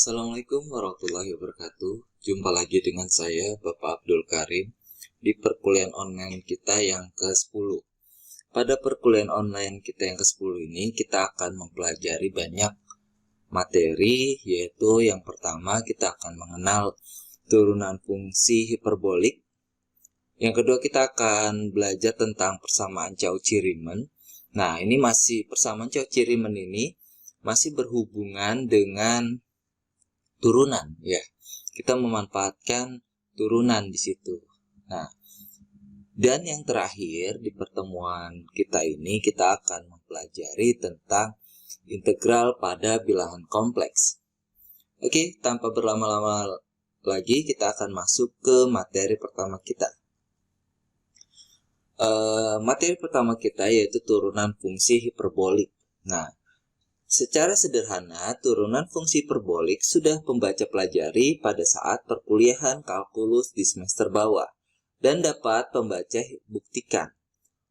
Assalamualaikum warahmatullahi wabarakatuh. Jumpa lagi dengan saya, Bapak Abdul Karim, di perkuliahan online kita yang ke-10. Pada perkuliahan online kita yang ke-10 ini, kita akan mempelajari banyak materi, yaitu yang pertama kita akan mengenal turunan fungsi hiperbolik. Yang kedua kita akan belajar tentang persamaan Cauchy-Riemann. Nah, ini masih persamaan Cauchy-Riemann ini masih berhubungan dengan turunan, ya. Kita memanfaatkan turunan di situ. Nah, dan yang terakhir di pertemuan kita ini kita akan mempelajari tentang integral pada bilangan kompleks. Oke, tanpa berlama-lama lagi kita akan masuk ke materi pertama kita. Materi pertama kita yaitu turunan fungsi hiperbolik. Nah, secara sederhana, turunan fungsi hiperbolik sudah pembaca pelajari pada saat perkuliahan kalkulus di semester bawah dan dapat pembaca buktikan.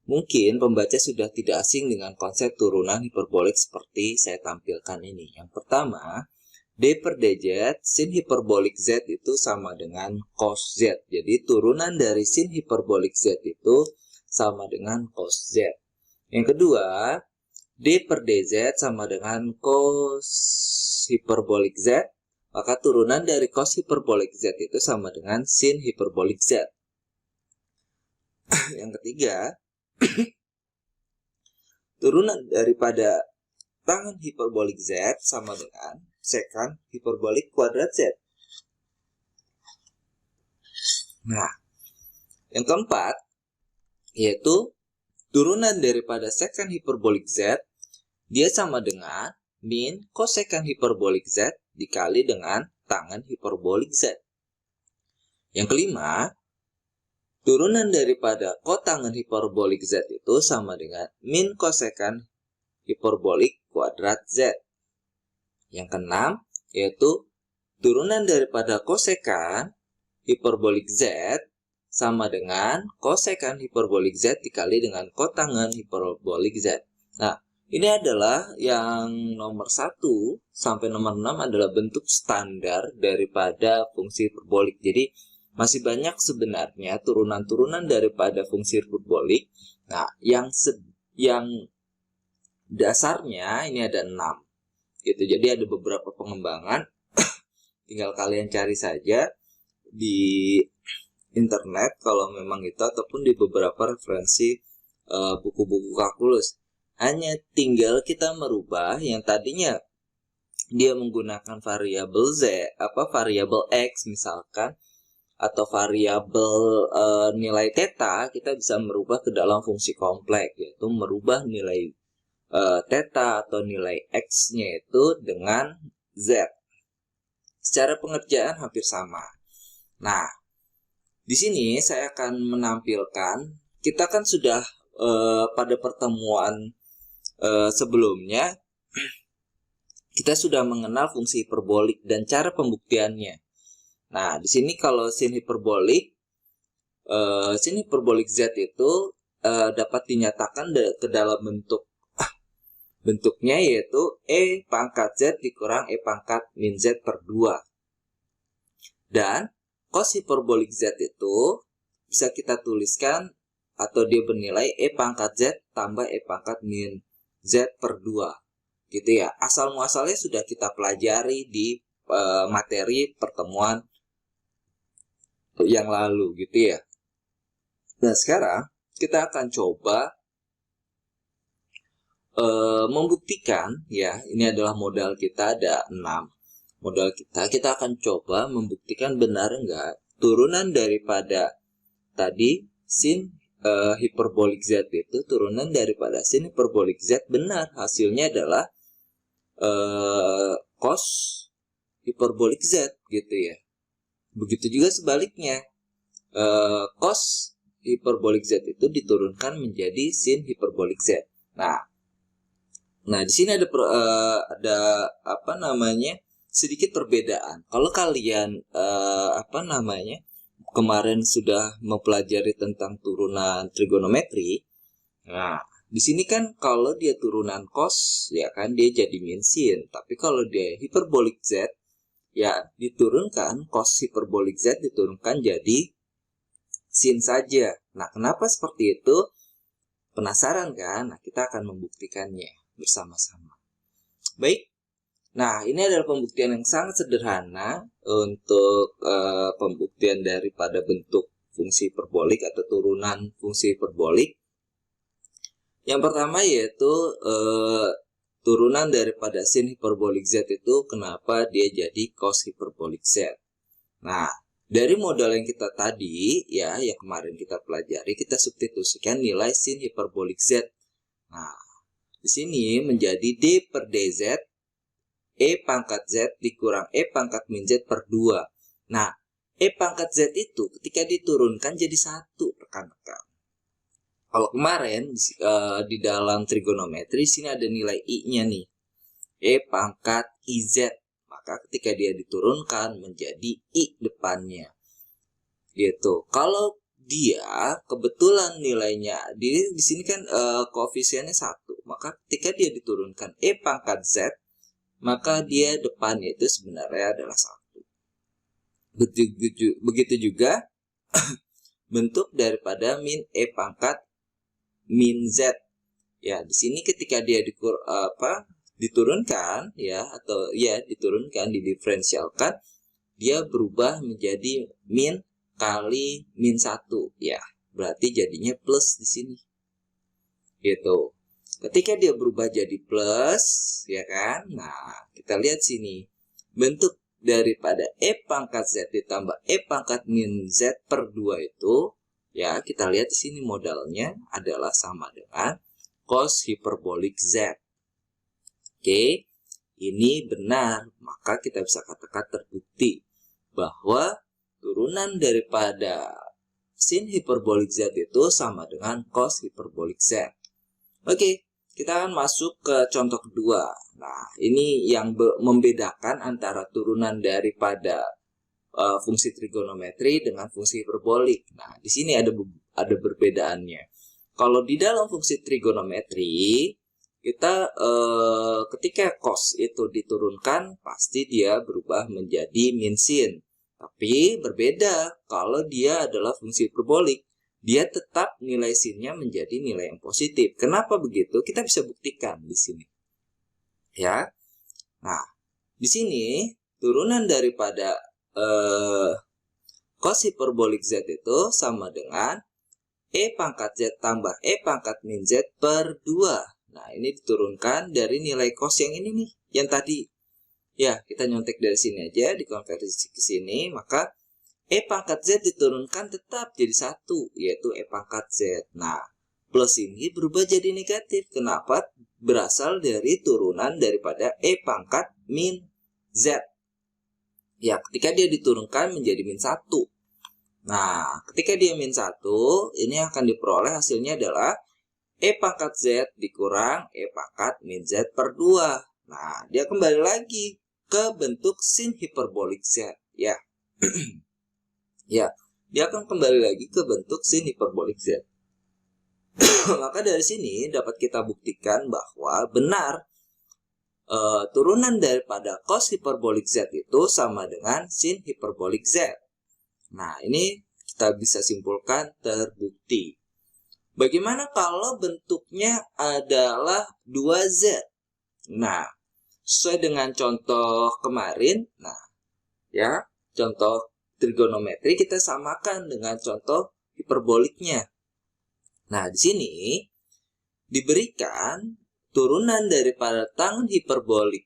Mungkin pembaca sudah tidak asing dengan konsep turunan hiperbolik seperti saya tampilkan ini. Yang pertama, D per dz sin hiperbolik Z itu sama dengan cos Z. Jadi turunan dari sin hiperbolik Z itu sama dengan cos Z. Yang kedua, D per dz sama dengan cos hiperbolik Z, maka turunan dari cos hiperbolik Z itu sama dengan sin hiperbolik Z. Yang ketiga, turunan daripada tangen hiperbolik Z sama dengan sekant hiperbolik kuadrat Z. Nah, yang keempat, yaitu turunan daripada sekant hiperbolik Z, dia sama dengan min kosekant hiperbolik Z dikali dengan tangen hiperbolik Z. Yang kelima, turunan daripada kotangen hiperbolik Z itu sama dengan min kosekant hiperbolik kuadrat Z. Yang keenam, yaitu turunan daripada kosekant hiperbolik Z sama dengan kosekant hiperbolik Z dikali dengan kotangen hiperbolik Z. Nah, ini adalah yang nomor 1 sampai nomor 6 adalah bentuk standar daripada fungsi hiperbolik. Jadi, masih banyak sebenarnya turunan-turunan daripada fungsi hiperbolik. Nah, yang dasarnya ini ada 6. Gitu. Jadi, ada beberapa pengembangan. Tinggal kalian cari saja di internet kalau memang itu, ataupun di beberapa referensi buku-buku kalkulus. Hanya tinggal kita merubah yang tadinya dia menggunakan variabel variabel X misalkan, atau variabel nilai theta, kita bisa merubah ke dalam fungsi kompleks, yaitu merubah nilai theta atau nilai X-nya itu dengan Z. Secara pengerjaan hampir sama. Nah, di sini saya akan menampilkan, kita kan sudah pada pertemuan sebelumnya kita sudah mengenal fungsi hiperbolik dan cara pembuktiannya. Nah, di sini kalau sin hiperbolik Z itu dapat dinyatakan ke dalam bentuknya yaitu E pangkat Z dikurang E pangkat min Z per 2. Dan cos hiperbolik Z itu bisa kita tuliskan atau dia bernilai E pangkat Z tambah E pangkat min Z per 2. Gitu ya. Asal muasalnya sudah kita pelajari di materi pertemuan yang lalu gitu ya. Nah, sekarang kita akan coba membuktikan ya. Ini adalah modal kita, ada 6 modal kita akan coba membuktikan benar enggak turunan daripada tadi sin hiperbolik Z itu turunan daripada sin hiperbolik Z benar. Hasilnya adalah cos hiperbolik Z gitu ya. Begitu juga sebaliknya, cos hiperbolik Z itu diturunkan menjadi sin hiperbolik Z. Nah di sini ada sedikit perbedaan. Kalau kalian kemarin sudah mempelajari tentang turunan trigonometri, nah di sini kan kalau dia turunan cos ya kan dia jadi min sin, tapi kalau dia hiperbolik Z ya diturunkan, cos hiperbolik Z diturunkan jadi sin saja. Nah, kenapa seperti itu? Penasaran kan? Nah, kita akan membuktikannya bersama-sama. Baik, nah ini adalah pembuktian yang sangat sederhana untuk pembuktian daripada bentuk fungsi hiperbolik atau turunan fungsi hiperbolik. Yang pertama yaitu turunan daripada sin hiperbolik Z itu kenapa dia jadi cos hiperbolik Z. Nah, dari modal yang kita tadi ya, yang kemarin kita pelajari, kita substitusikan nilai sin hiperbolik Z. Nah, di sini menjadi D per DZ E pangkat Z dikurang E pangkat min Z per 2. Nah, E pangkat Z itu ketika diturunkan jadi 1, rekan-rekan. Kalau kemarin di dalam trigonometri sini ada nilai I-nya nih. E pangkat IZ. Maka ketika dia diturunkan menjadi I depannya. Gitu. Kalau dia kebetulan nilainya di sini kan koefisiennya 1, maka ketika dia diturunkan E pangkat Z, maka dia depannya itu sebenarnya adalah 1. Begitu juga bentuk daripada min E pangkat min Z. Ya, di sini ketika dia diturunkan ya, atau ya diturunkan, didiferensialkan, dia berubah menjadi min kali min 1 ya. Berarti jadinya plus di sini. Gitu. Ketika dia berubah jadi plus, ya kan? Nah, kita lihat sini. Bentuk daripada E pangkat Z ditambah E pangkat min Z per 2 itu, ya kita lihat di sini modalnya adalah sama dengan cos hiperbolik Z. Oke, ini benar. Maka kita bisa katakan terbukti bahwa turunan daripada sin hiperbolik Z itu sama dengan cos hiperbolik Z. Oke. Kita akan masuk ke contoh kedua. Nah, ini yang membedakan antara turunan daripada fungsi trigonometri dengan fungsi hiperbolik. Nah, di sini ada perbedaannya. Kalau di dalam fungsi trigonometri, kita ketika cos itu diturunkan, pasti dia berubah menjadi min sin. Tapi berbeda kalau dia adalah fungsi hiperbolik. Dia tetap nilai sinnya menjadi nilai yang positif. Kenapa begitu? Kita bisa buktikan di sini. Ya. Nah, di sini turunan daripada cos hiperbolik Z itu sama dengan E pangkat Z tambah E pangkat min Z per 2. Nah, ini diturunkan dari nilai cos yang ini nih, yang tadi. Ya, kita nyontek dari sini aja, dikonversi ke sini, maka E pangkat Z diturunkan tetap jadi 1, yaitu E pangkat Z. Nah, plus ini berubah jadi negatif. Kenapa? Berasal dari turunan daripada E pangkat min Z. Ya, ketika dia diturunkan menjadi min 1. Nah, ketika dia min 1, ini akan diperoleh hasilnya adalah E pangkat Z dikurang E pangkat min Z per 2. Nah, dia kembali lagi ke bentuk sin hiperbolik Z. Ya. Ya, dia akan kembali lagi ke bentuk sin hiperbolik Z. Maka dari sini dapat kita buktikan bahwa benar turunan daripada cos hiperbolik Z itu sama dengan sin hiperbolik Z. Nah, ini kita bisa simpulkan terbukti. Bagaimana kalau bentuknya adalah 2Z? Nah, sesuai dengan contoh kemarin, nah, ya, contoh trigonometri kita samakan dengan contoh hiperboliknya. Nah, di sini diberikan turunan daripada tangen hiperbolik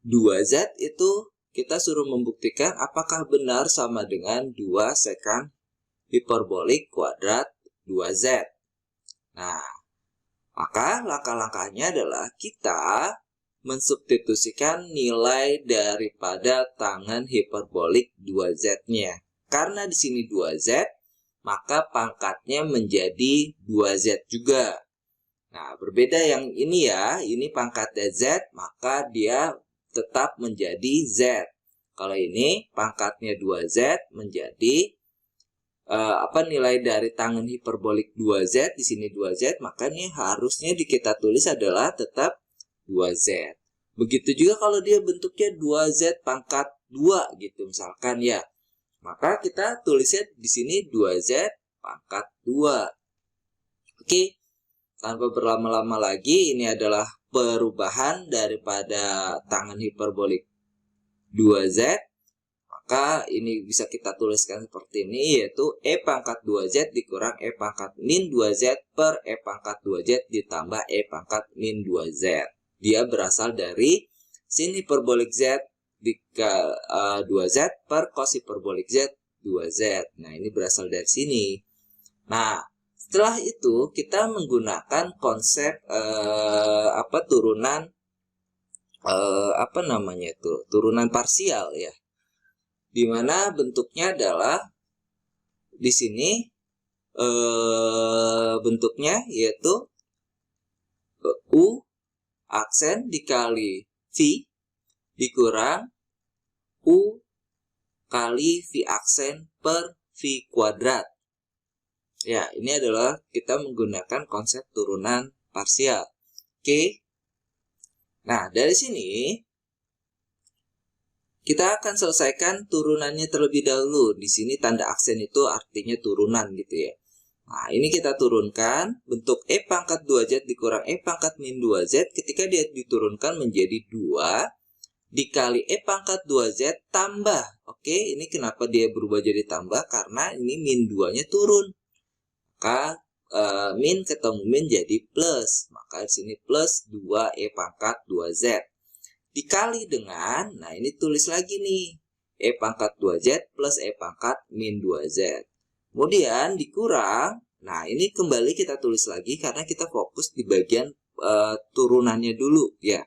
2Z itu kita suruh membuktikan apakah benar sama dengan 2 sekant hiperbolik kuadrat 2Z. Nah, maka langkah-langkahnya adalah kita mensubstitusikan nilai daripada tangen hiperbolik 2Z-nya. Karena di sini 2Z, maka pangkatnya menjadi 2Z juga. Nah, berbeda yang ini ya, ini pangkatnya Z, maka dia tetap menjadi Z. Kalau ini pangkatnya 2Z menjadi nilai dari tangen hiperbolik 2Z, di sini 2Z, maka ini harusnya kita tulis adalah tetap 2Z. Begitu juga kalau dia bentuknya 2Z pangkat 2 gitu misalkan ya. Maka kita tulisnya di sini 2Z pangkat 2. Oke, tanpa berlama-lama lagi, ini adalah perubahan daripada tangan hiperbolik 2Z. Maka ini bisa kita tuliskan seperti ini, yaitu E pangkat 2Z dikurang E pangkat min 2Z per E pangkat 2Z ditambah E pangkat min 2Z. Dia berasal dari sin hiperbolik Z dikali 2Z per cos hiperbolik Z 2Z. Nah, ini berasal dari sini. Nah, setelah itu kita menggunakan konsep turunan turunan parsial ya. Dimana bentuknya adalah di sini bentuknya yaitu U aksen dikali V dikurang U kali V aksen per V kuadrat. Ya, ini adalah kita menggunakan konsep turunan parsial. Oke. Nah, dari sini kita akan selesaikan turunannya terlebih dahulu. Di sini tanda aksen itu artinya turunan gitu ya. Nah, ini kita turunkan bentuk E pangkat 2Z dikurang E pangkat min 2Z ketika dia diturunkan menjadi 2 dikali E pangkat 2Z tambah. Oke, ini kenapa dia berubah jadi tambah? Karena ini min 2-nya turun. Maka min ketemu min jadi plus. Maka di sini plus 2E pangkat 2Z. Dikali dengan, nah ini tulis lagi nih, E pangkat 2Z plus E pangkat min 2Z. Kemudian dikurang, nah ini kembali kita tulis lagi karena kita fokus di bagian turunannya dulu ya.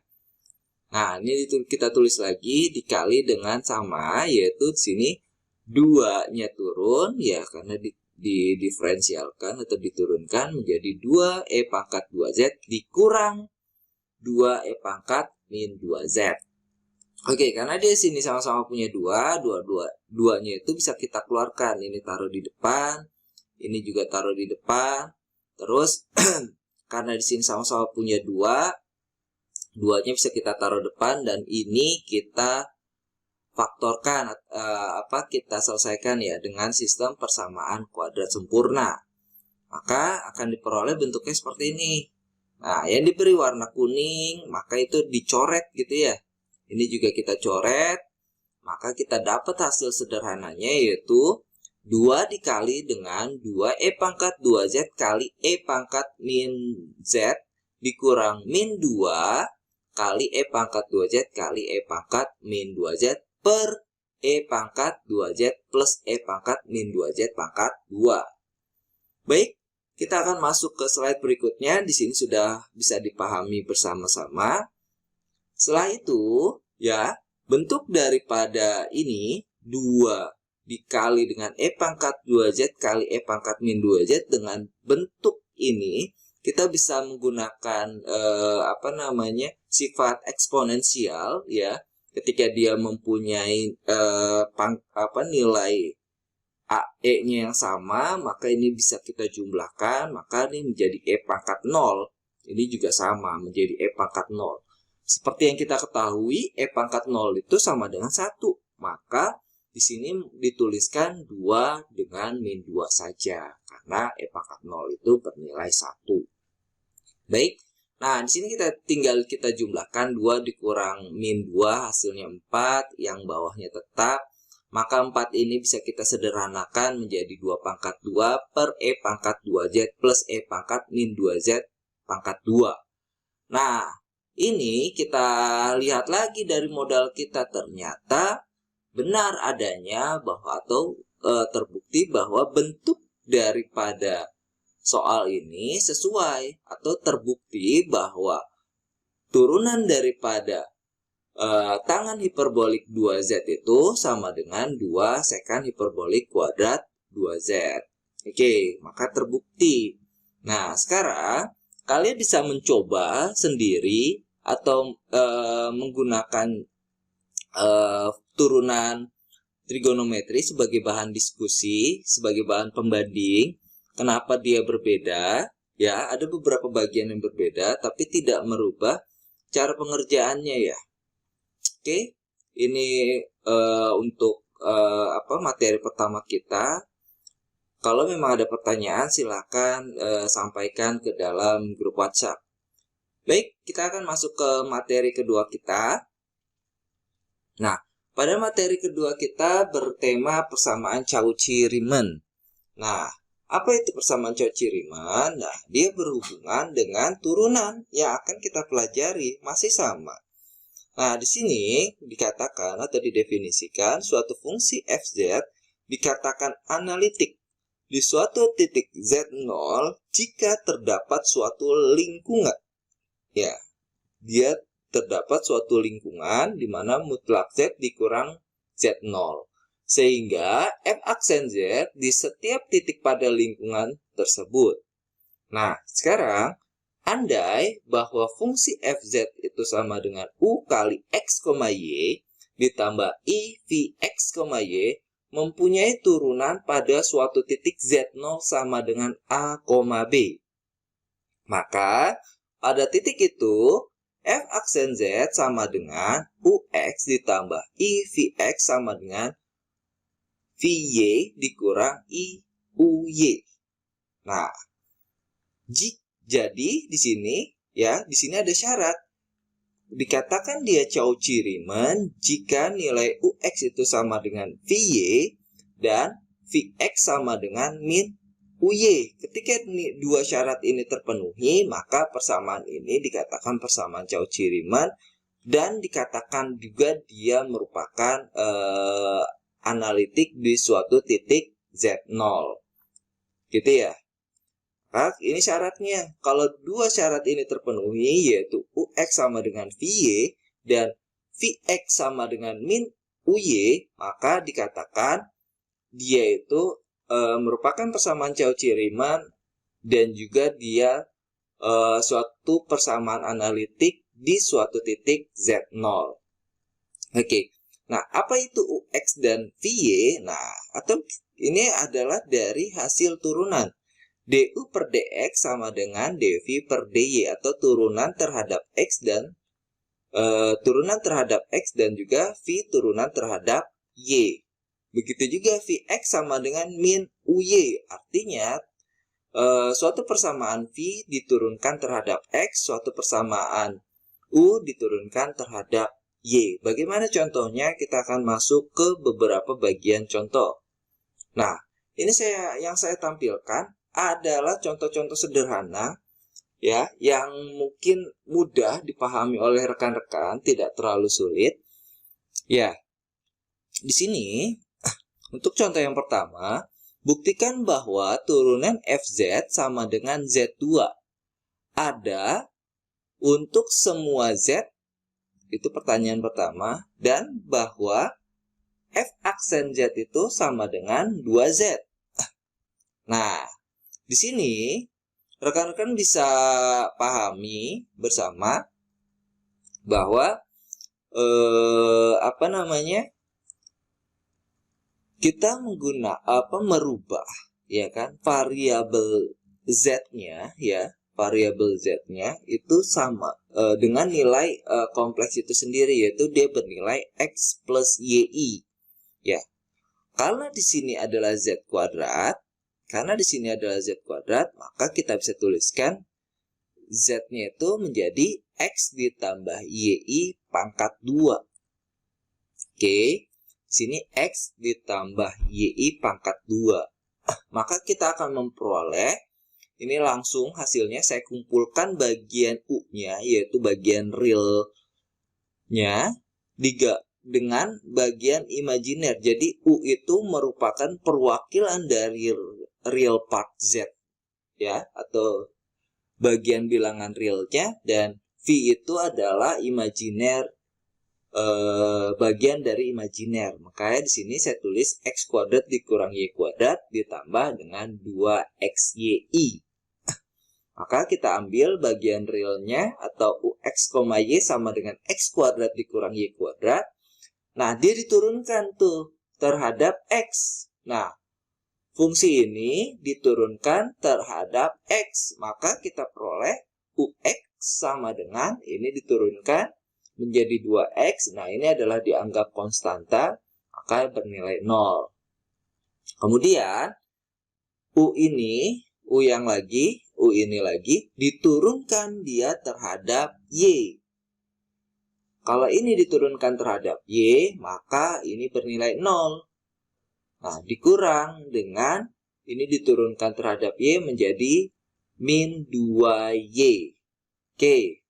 Nah ini kita tulis lagi dikali dengan sama, yaitu di sini 2-nya turun ya karena didiferensialkan atau diturunkan menjadi 2E pangkat 2Z dikurang 2E pangkat min 2Z. Oke, karena dia sini sama-sama punya 2-nya itu bisa kita keluarkan. Ini taruh di depan, ini juga taruh di depan. Terus, karena di sini sama-sama punya 2-nya bisa kita taruh depan, dan ini kita faktorkan, kita selesaikan ya dengan sistem persamaan kuadrat sempurna. Maka akan diperoleh bentuknya seperti ini. Nah, yang diberi warna kuning, maka itu dicoret gitu ya. Ini juga kita coret, maka kita dapat hasil sederhananya yaitu 2 dikali dengan 2E pangkat 2Z kali E pangkat min Z dikurang min 2 kali E pangkat 2Z kali E pangkat min 2Z per E pangkat 2Z plus E pangkat min 2Z pangkat 2. Baik. Kita akan masuk ke slide berikutnya. Di sini sudah bisa dipahami bersama-sama. Setelah itu, ya, bentuk daripada ini 2 dikali dengan E pangkat 2Z kali E pangkat min 2Z dengan bentuk ini kita bisa menggunakan sifat eksponensial ya. Ketika dia mempunyai nilai E-nya yang sama, maka ini bisa kita jumlahkan, maka ini menjadi E pangkat 0. Ini juga sama, menjadi E pangkat 0. Seperti yang kita ketahui, E pangkat 0 itu sama dengan 1. Maka di sini dituliskan 2 dengan min 2 saja, karena E pangkat 0 itu bernilai 1. Baik, nah di sini tinggal kita jumlahkan 2 dikurang min 2, hasilnya 4, yang bawahnya tetap. Maka 4 ini bisa kita sederhanakan menjadi 2 pangkat 2 per E pangkat 2Z plus E pangkat min 2Z pangkat 2. Nah, ini kita lihat lagi dari modal kita. Ternyata benar adanya bahwa terbukti bahwa bentuk daripada soal ini sesuai atau terbukti bahwa turunan daripada tangan hiperbolik 2Z itu sama dengan 2 sekan hiperbolik kuadrat 2Z. Oke, maka terbukti. Nah, sekarang kalian bisa mencoba sendiri atau menggunakan turunan trigonometri sebagai bahan diskusi, sebagai bahan pembanding. Kenapa dia berbeda? Ya, ada beberapa bagian yang berbeda, tapi tidak merubah cara pengerjaannya ya. Oke, ini untuk materi pertama kita. Kalau memang ada pertanyaan silakan sampaikan ke dalam grup WhatsApp. Baik, kita akan masuk ke materi kedua kita. Nah, pada materi kedua kita bertema persamaan Cauchy-Riemann. Nah, apa itu persamaan Cauchy-Riemann? Nah, dia berhubungan dengan turunan yang akan kita pelajari, masih sama. Nah, di sini dikatakan atau didefinisikan suatu fungsi fz dikatakan analitik di suatu titik z0 jika terdapat suatu lingkungan. Ya, dia terdapat suatu lingkungan di mana mutlak z dikurang z0. Sehingga f aksen z di setiap titik pada lingkungan tersebut. Nah, sekarang andai bahwa fungsi fz itu sama dengan u kali x, y ditambah i v x, y mempunyai turunan pada suatu titik z0 sama dengan a, b. Maka pada titik itu f aksen z sama dengan ux ditambah i vx sama dengan vy dikurang i uy. Nah, jadi di sini ada syarat. Dikatakan dia Cauchy-Riemann jika nilai ux itu sama dengan vy dan vx sama dengan min uy. Ketika dua syarat ini terpenuhi, maka persamaan ini dikatakan persamaan Cauchy-Riemann dan dikatakan juga dia merupakan analitik di suatu titik z0. Gitu ya. Nah, ini syaratnya. Kalau dua syarat ini terpenuhi, yaitu ux sama dengan vy dan vx sama dengan min uy, maka dikatakan dia itu merupakan persamaan Cauchy-Riemann dan juga dia suatu persamaan analitik di suatu titik z0. Oke. Nah, apa itu ux dan vy? Nah, atau ini adalah dari hasil turunan. du per dx sama dengan dv per dy atau turunan terhadap x dan juga v turunan terhadap y. Begitu juga vx sama dengan min uy. Artinya suatu persamaan v diturunkan terhadap x, suatu persamaan u diturunkan terhadap y. Bagaimana contohnya? Kita akan masuk ke beberapa bagian contoh. Nah, ini yang saya tampilkan adalah contoh-contoh sederhana ya, yang mungkin mudah dipahami oleh rekan-rekan, tidak terlalu sulit. Ya. Di sini untuk contoh yang pertama, buktikan bahwa turunan fz sama dengan z2 ada untuk semua z, itu pertanyaan pertama, dan bahwa f aksen z itu sama dengan 2z. Nah, di sini rekan-rekan bisa pahami bersama bahwa kita merubah ya kan variabel z-nya ya, variabel z-nya itu sama dengan nilai kompleks itu sendiri, yaitu dia bernilai x plus y ya. Karena di sini adalah z kuadrat, maka kita bisa tuliskan z-nya itu menjadi x ditambah y pangkat 2. Oke. Di sini x ditambah y pangkat 2. Maka kita akan memperoleh, ini langsung hasilnya saya kumpulkan bagian u-nya, yaitu bagian realnya, dengan bagian imajiner. Jadi u itu merupakan perwakilan dari real part z, ya, atau bagian bilangan realnya, dan v itu adalah imajiner, bagian dari imajiner. Makanya di sini saya tulis x kuadrat dikurang y kuadrat ditambah dengan 2xy. Maka kita ambil bagian realnya atau ux, y sama dengan x kuadrat dikurang y kuadrat. Nah, dia diturunkan tuh terhadap x. Nah, fungsi ini diturunkan terhadap x. Maka kita peroleh ux sama dengan ini diturunkan menjadi 2X. Nah, ini adalah dianggap konstanta, maka bernilai 0. Kemudian U ini lagi diturunkan dia terhadap Y. Kalau ini diturunkan terhadap Y, maka ini bernilai 0. Nah, dikurang dengan ini diturunkan terhadap Y menjadi min 2Y. Oke,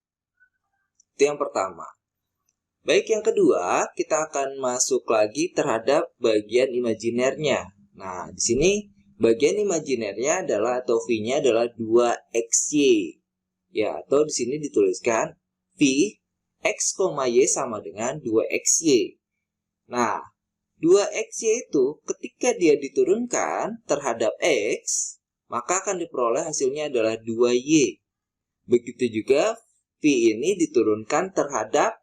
itu yang pertama. Baik, yang kedua, kita akan masuk lagi terhadap bagian imajinernya. Nah, di sini bagian imajinernya adalah atau V-nya adalah 2XY. Ya, atau di sini dituliskan V X, Y sama dengan 2XY. Nah, 2XY itu ketika dia diturunkan terhadap X, maka akan diperoleh hasilnya adalah 2Y. Begitu juga V ini diturunkan terhadap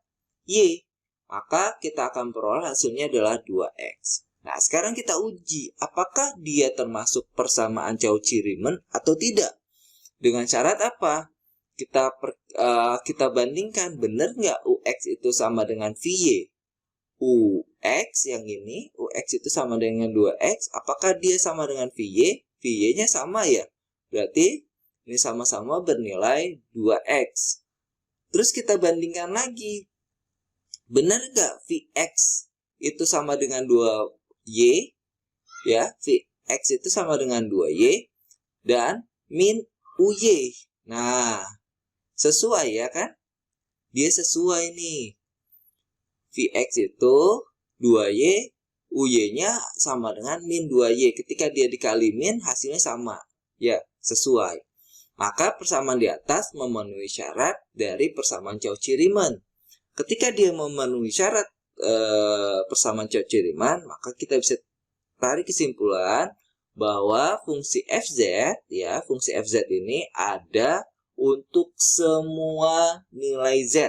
Y, maka kita akan peroleh hasilnya adalah 2X. Nah, sekarang kita uji apakah dia termasuk persamaan Cauchy-Riemann atau tidak. Dengan syarat apa? Kita bandingkan, benar nggak UX itu sama dengan VY? UX yang ini, UX itu sama dengan 2X, apakah dia sama dengan VY? VY-nya sama ya? Berarti ini sama-sama bernilai 2X. Terus kita bandingkan lagi. Benar nggak Vx itu sama dengan 2Y? Ya, Vx itu sama dengan 2Y dan min UY. Nah, sesuai ya kan? Dia sesuai nih. Vx itu 2Y, UY-nya sama dengan min 2Y. Ketika dia dikali min, hasilnya sama. Ya, sesuai. Maka persamaan di atas memenuhi syarat dari persamaan Cauchy-Riemann. Ketika dia memenuhi syarat persamaan Cauchy-Riemann, maka kita bisa tarik kesimpulan bahwa fungsi fz ini ada untuk semua nilai z.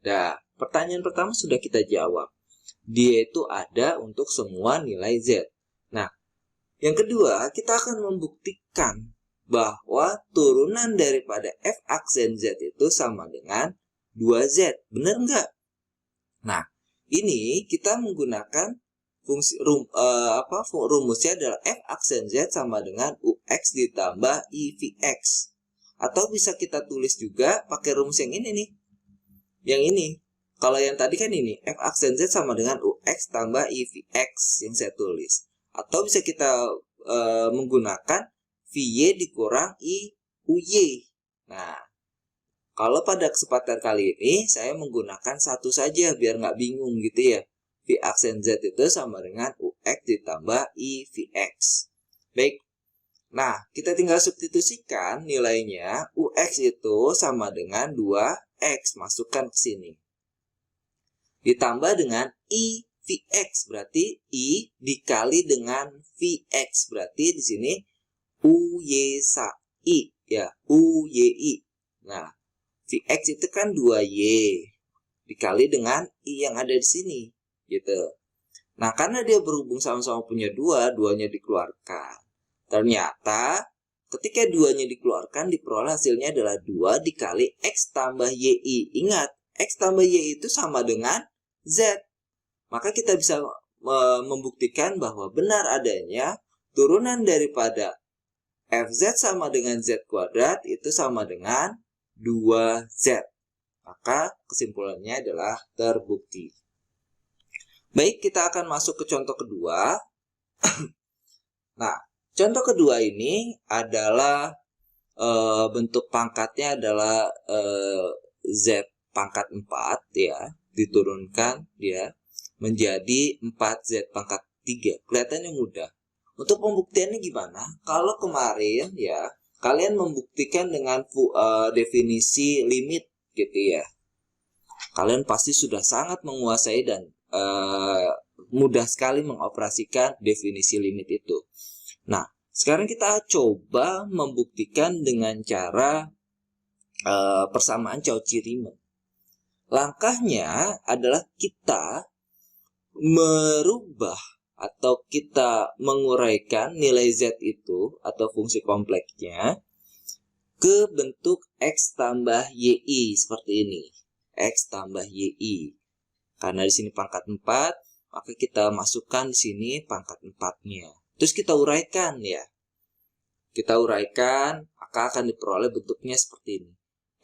Nah, pertanyaan pertama sudah kita jawab. Dia itu ada untuk semua nilai z. Nah, yang kedua, kita akan membuktikan bahwa turunan daripada f aksen z itu sama dengan 2z. Benar nggak? Nah, ini kita menggunakan fungsi rumusnya adalah f aksen z sama dengan ux ditambah i vx. Atau bisa kita tulis juga pakai rumus yang ini nih. Yang ini. Kalau yang tadi kan ini, f aksen z sama dengan ux tambah i vx yang saya tulis. Atau bisa kita menggunakan vy dikurang i uy. Nah, kalau pada kesempatan kali ini, saya menggunakan satu saja biar nggak bingung gitu ya. V aksen Z itu sama dengan UX ditambah I VX. Baik. Nah, kita tinggal substitusikan nilainya. UX itu sama dengan 2X. Masukkan ke sini. Ditambah dengan I VX. Berarti I dikali dengan VX. Berarti di sini UY ya. UYI. Nah, Vx itu kan 2Y dikali dengan I yang ada di sini gitu. Nah, karena dia berhubung sama-sama punya 2, 2-nya dikeluarkan. Ternyata ketika 2-nya dikeluarkan diperoleh hasilnya adalah 2 dikali X tambah YI. Ingat, X tambah Y itu sama dengan Z. Maka kita bisa membuktikan bahwa benar adanya turunan daripada FZ sama dengan Z kuadrat itu sama dengan 2Z. Maka kesimpulannya adalah terbukti. Baik, kita akan masuk ke contoh kedua. Nah, contoh kedua ini adalah bentuk pangkatnya adalah Z pangkat 4 ya, diturunkan dia menjadi 4Z pangkat 3. Kelihatannya mudah. Untuk pembuktiannya gimana? Kalau kemarin ya kalian membuktikan dengan definisi limit gitu ya. Kalian pasti sudah sangat menguasai dan mudah sekali mengoperasikan definisi limit itu. Nah, sekarang kita coba membuktikan dengan cara persamaan Cauchy-Riemann. Langkahnya adalah kita merubah atau kita menguraikan nilai Z itu atau fungsi kompleksnya ke bentuk X tambah YI seperti ini. X tambah YI. Karena di sini pangkat 4, maka kita masukkan di sini pangkat 4-nya. Terus kita uraikan ya. Kita uraikan, maka akan diperoleh bentuknya seperti ini.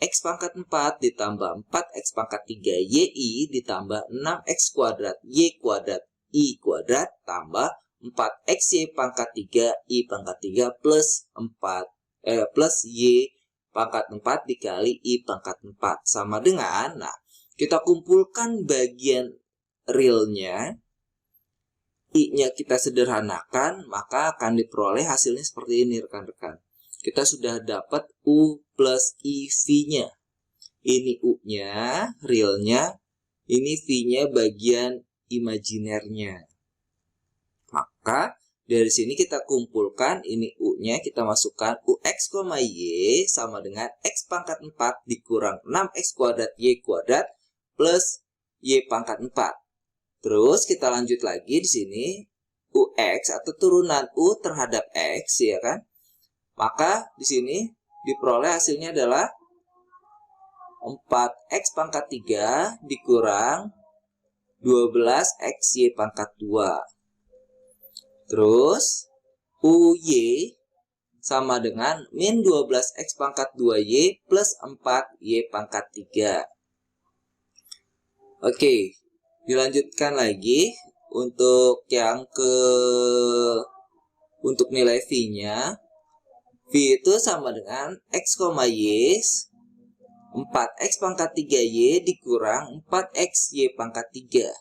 X pangkat 4 ditambah 4X pangkat 3 YI ditambah 6X kuadrat Y kuadrat I kuadrat tambah 4XY pangkat 3 I pangkat 3 plus Y pangkat 4 dikali I pangkat 4 sama dengan, nah kita kumpulkan bagian realnya, I-nya kita sederhanakan, maka akan diperoleh hasilnya seperti ini rekan-rekan. Kita sudah dapat U plus I V-nya. Ini U-nya, realnya, ini V-nya bagian imajinernya. Maka dari sini kita kumpulkan ini U-nya, kita masukkan UX, Y sama dengan X pangkat 4 dikurang 6X kuadrat Y kuadrat plus Y pangkat 4. Terus kita lanjut lagi di sini UX atau turunan U terhadap X ya kan. Maka di sini diperoleh hasilnya adalah 4X pangkat 3 dikurang 12XY pangkat 2. Terus UY sama dengan min 12X pangkat 2Y plus 4Y pangkat 3. Oke, dilanjutkan lagi untuk yang untuk nilai V-nya. V itu sama dengan X, Y 4X pangkat 3Y dikurang 4XY pangkat 3.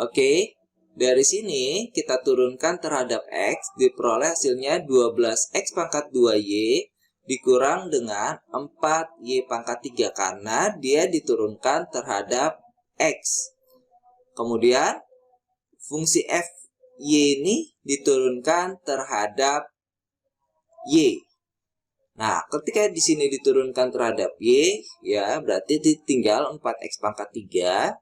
Oke, dari sini kita turunkan terhadap X, diperoleh hasilnya 12X pangkat 2Y dikurang dengan 4Y pangkat 3 karena dia diturunkan terhadap X. Kemudian fungsi F Y ini diturunkan terhadap Y. Nah, ketika di sini diturunkan terhadap Y, ya berarti tinggal 4X pangkat 3.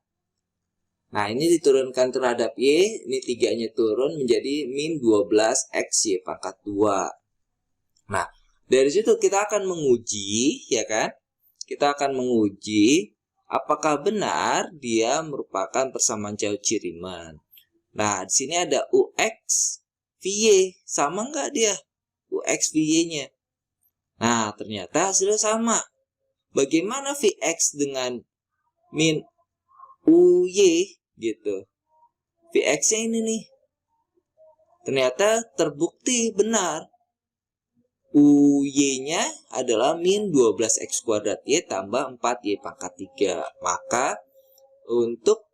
Nah, ini diturunkan terhadap Y, ini 3-nya turun menjadi min 12XY pangkat 2. Nah, dari situ kita akan menguji, ya kan? Kita akan menguji apakah benar dia merupakan persamaan Cauchy-Riemann. Nah, di sini ada UX VY, sama nggak dia? UX VY-nya. Nah, ternyata hasilnya sama. Bagaimana Vx dengan min UY gitu? Vx-nya ini nih. Ternyata terbukti benar. UY-nya adalah min 12X kuadrat Y tambah 4Y pangkat 3. Maka untuk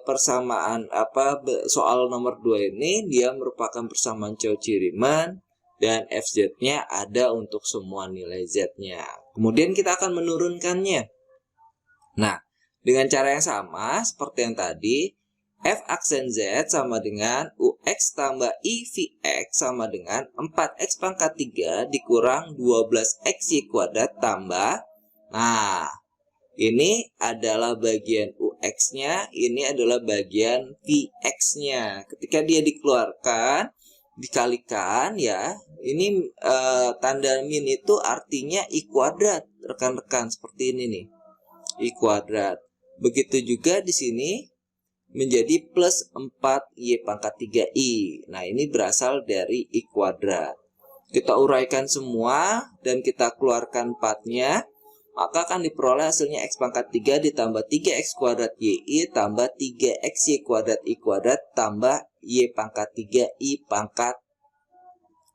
persamaan soal nomor 2 ini dia merupakan persamaan Cauchy-Riemann dan FZ-nya ada untuk semua nilai Z-nya. Kemudian kita akan menurunkannya. Nah, dengan cara yang sama seperti yang tadi, F aksen Z sama dengan UX tambah IVX sama dengan 4X pangkat 3 dikurang 12XY kuadrat tambah. Nah, ini adalah bagian UX-nya, ini adalah bagian VX-nya. Ketika dia dikeluarkan, dikalikan ya, ini tanda min itu artinya I kuadrat, rekan-rekan, seperti ini nih, I kuadrat. Begitu juga di sini menjadi plus 4Y pangkat 3I. Nah, ini berasal dari I kuadrat. Kita uraikan semua dan kita keluarkan 4-nya, maka akan diperoleh hasilnya X pangkat 3 ditambah 3X kuadrat YI tambah 3XY kuadrat I kuadrat tambah Y pangkat 3 I pangkat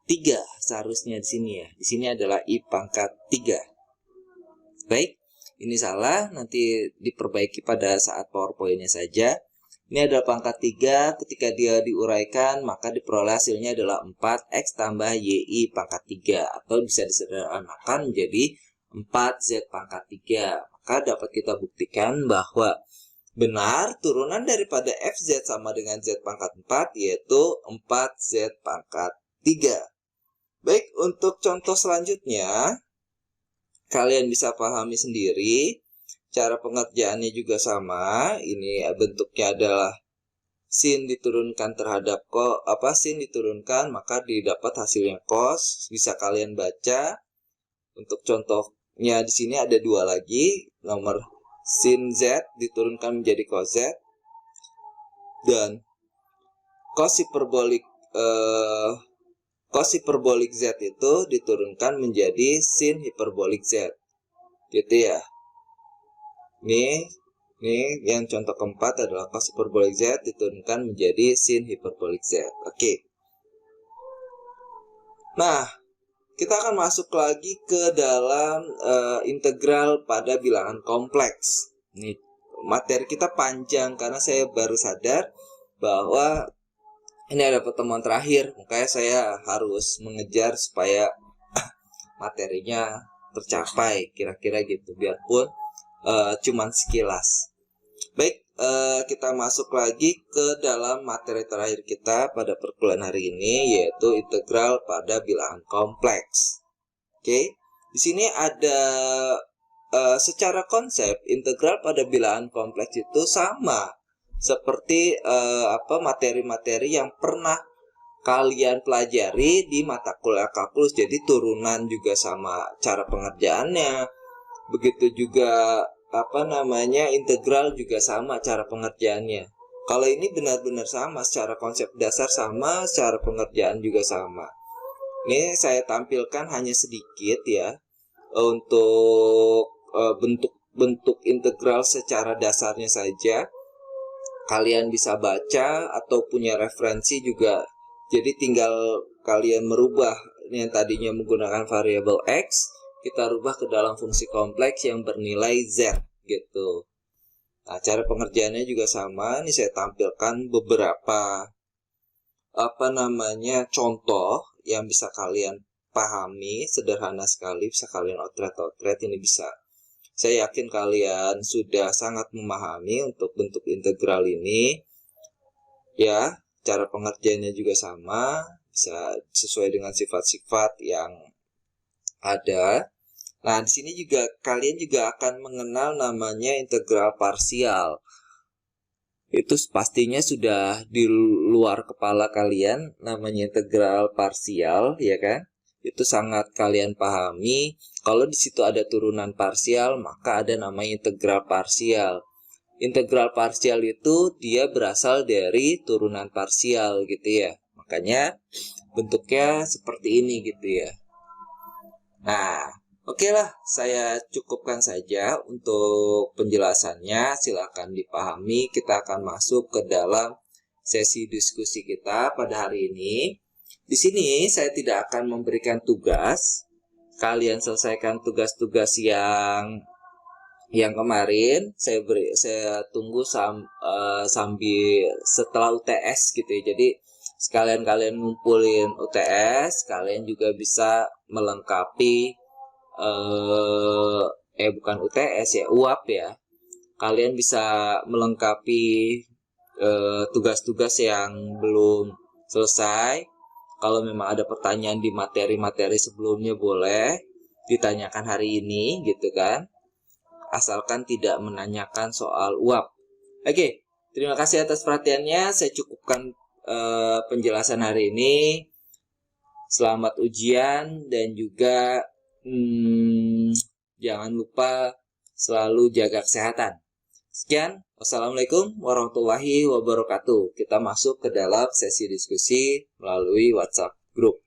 3. Seharusnya di sini ya. Di sini adalah I pangkat 3. Baik, ini salah, nanti diperbaiki pada saat PowerPoint-nya saja. Ini adalah pangkat 3, ketika dia diuraikan maka diperoleh hasilnya adalah 4X tambah YI pangkat 3 atau bisa disederhanakan menjadi 4Z pangkat 3. Maka dapat kita buktikan bahwa benar turunan daripada FZ sama dengan Z pangkat 4 yaitu 4Z pangkat 3. Baik, untuk contoh selanjutnya kalian bisa pahami sendiri. Cara pengerjaannya juga sama. Ini bentuknya adalah sin diturunkan terhadap sin diturunkan maka didapat hasilnya cos. Bisa kalian baca. Untuk contohnya di sini ada dua lagi, nomor sin Z diturunkan menjadi cos Z, dan cos hiperbolik Z itu diturunkan menjadi sin hiperbolik Z. Gitu ya. Nih yang contoh keempat adalah cos hiperbolik Z diturunkan menjadi sin hiperbolik Z. Oke. Nah, kita akan masuk lagi ke dalam integral pada bilangan kompleks. Nih, materi kita panjang karena saya baru sadar bahwa ini ada pertemuan terakhir, makanya saya harus mengejar supaya materinya tercapai, kira-kira gitu, biarpun cuman sekilas. Baik, kita masuk lagi ke dalam materi terakhir kita pada perkuliahan hari ini, yaitu integral pada bilangan kompleks. Oke, di sini ada secara konsep integral pada bilangan kompleks itu sama seperti materi-materi yang pernah kalian pelajari di mata kuliah kalkulus. Jadi turunan juga sama cara pengerjaannya. Begitu juga integral juga sama cara pengerjaannya. Kalau ini benar-benar sama, secara konsep dasar sama, secara pengerjaan juga sama. Ini saya tampilkan hanya sedikit ya untuk bentuk integral secara dasarnya saja. Kalian bisa baca atau punya referensi juga. Jadi tinggal kalian merubah yang tadinya menggunakan variabel X, kita rubah ke dalam fungsi kompleks yang bernilai Z gitu. Nah, cara pengerjaannya juga sama. Ini saya tampilkan beberapa contoh yang bisa kalian pahami, sederhana sekali, bisa kalian otret-otret. Ini bisa, saya yakin kalian sudah sangat memahami untuk bentuk integral ini. Ya, cara pengerjaannya juga sama, bisa sesuai dengan sifat-sifat yang ada. Nah, di sini juga kalian juga akan mengenal namanya integral parsial. Itu pastinya sudah di luar kepala kalian, namanya integral parsial, ya kan? Itu sangat kalian pahami. Kalau di situ ada turunan parsial, maka ada namanya integral parsial. Integral parsial itu dia berasal dari turunan parsial gitu ya. Makanya bentuknya seperti ini gitu ya. Nah, oke lah, saya cukupkan saja untuk penjelasannya. Silakan dipahami. Kita akan masuk ke dalam sesi diskusi kita pada hari ini. Di sini saya tidak akan memberikan tugas. Kalian selesaikan tugas-tugas yang kemarin. Saya tunggu sambil setelah UTS gitu ya. Jadi sekalian kalian ngumpulin UTS, kalian juga bisa melengkapi bukan UTS ya, UAP ya. Kalian bisa melengkapi tugas-tugas yang belum selesai. Kalau memang ada pertanyaan di materi-materi sebelumnya, boleh ditanyakan hari ini gitu kan. Asalkan tidak menanyakan soal UAP. Oke, terima kasih atas perhatiannya. Saya cukupkan penjelasan hari ini. Selamat ujian dan juga jangan lupa selalu jaga kesehatan. Sekian, wassalamualaikum warahmatullahi wabarakatuh. Kita masuk ke dalam sesi diskusi melalui WhatsApp group.